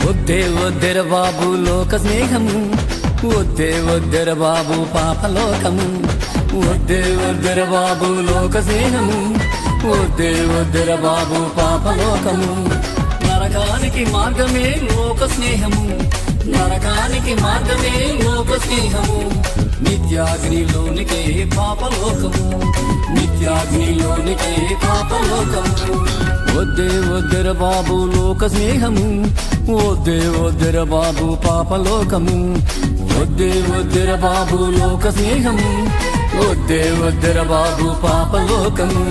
వద్దే వద్దెర బాబు లోక స్నేహము, వద్దే వద్దెర బాబు పాపలోకము. వద్దే వద్దెర బాబు లోక స్నేహము, వద్దే వద్దెర బాబు పాపలోకము. నరకానికి మార్గమే లోక స్నేహము, నరకానికి మార్గమే లోక స్నేహము. నిత్యాగ్నిలోనికే పాపలోకము, నిత్యాగ్నిలోనికే పాపలోకము. వద్దే వద్దెర బాబు లోక స్నేహము, వద్దే వద్దెర బాబు పాపలోకము. వద్దే వద్దెర బాబు లోక స్నేహము, వద్దే వద్దెర బాబు పాపలోకము.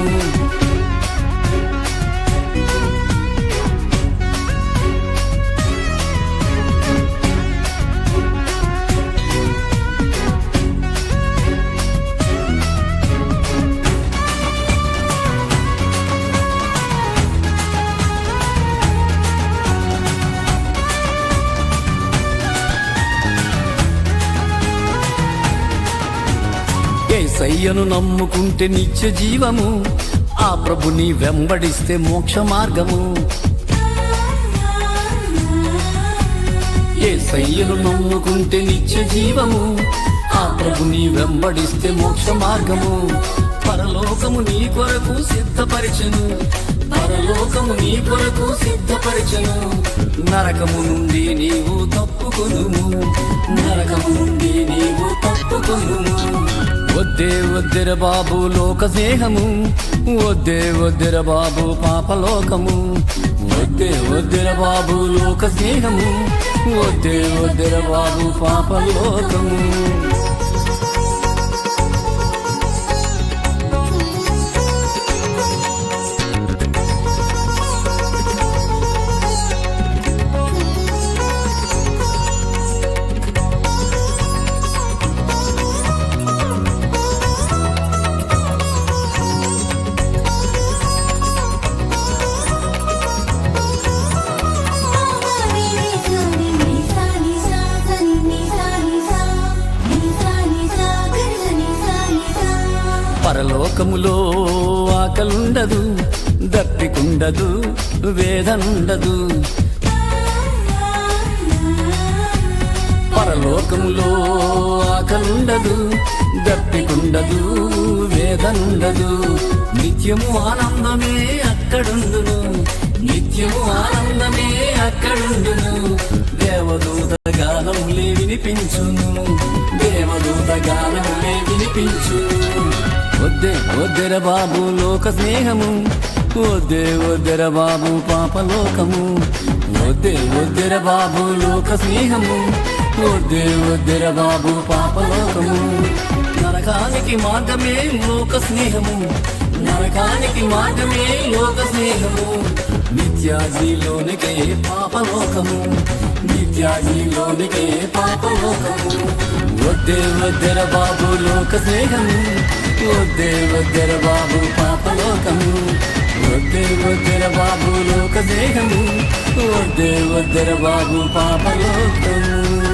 యేసయ్యను నమ్ముకుంటే నిత్య జీవము, ఆ ప్రభుని వెంబడిస్తే మోక్ష మార్గము. యేసయ్యను నమ్ముకుంటే నిత్య జీవము, ఆ ప్రభుని వెంబడిస్తే మోక్ష మార్గము. పరలోకము నీ కొరకు సిద్ధపరిచెను, పరలోకము నీ కొరకు సిద్ధపరిచెను. నరకము నుండి నీవు తప్పుకొనుము, నరకము నుండి నీవు తప్పుకొనుము. వద్దే వద్దెర బాబు లోక స్నేహము, వద్దే వద్దెర బాబు పాపలోకము. వద్దే వద్దెర బాబు లోక స్నేహము, వద్దే వద్దెర బాబు పాపలోకము. పరలోకములో ఆకలుండదు, దప్పికుండదు, వేదనుండదు. పరలోకములో ఆకలుండదు, దప్పికుండదు, వేదనుండదు. నిత్యము ఆనందమే అక్కడుండును, నిత్యము ఆనందమే అక్కడుండును. దేవదూత గానములే వినిపించును, దేవదూత గానములే వినిపించును. వద్దే వద్దెర బాబు లోక స్నేహము, వద్దే వద్దెర బాబు పాపలోకము. వద్దే వద్దెర బాబు లోక స్నేహము, వద్దే వద్దెర బాబు పాపలోకము. నరకానికి మార్గమే లోక స్నేహము, నరకానికి మార్గమే లోక స్నేహము. నిత్యాగ్నిలోనికే పాపలోకము, నిత్యాగ్నిలోనికే పాపలోకము. వద్దే వద్దెర బాబు లోక స్నేహము, వద్దే వద్దెర బాబు పాపలోకము. వద్దే వద్దెర బాబు లోక స్నేహము, వద్దే వద్దెర బాబు పాపలోకము.